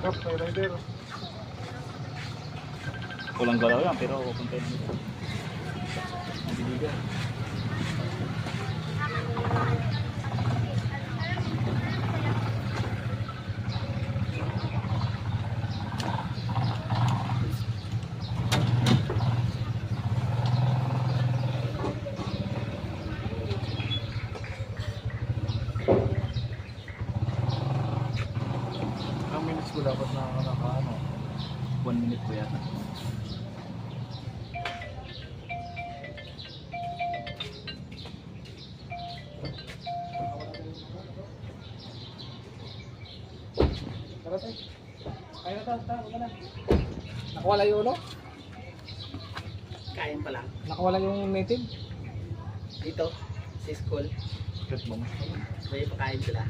Kap, may rider. Kulang galaw yan, pero content nito. Bibigan. Ang minutes ko dapat na ano. 1 minute po yata. Tara tayo. Kaya na tayo, huwag na. Nakawala yung ulo? Kain pa lang. Nakawala yung native? Dito, sa school. Cut mo. May pakain sila.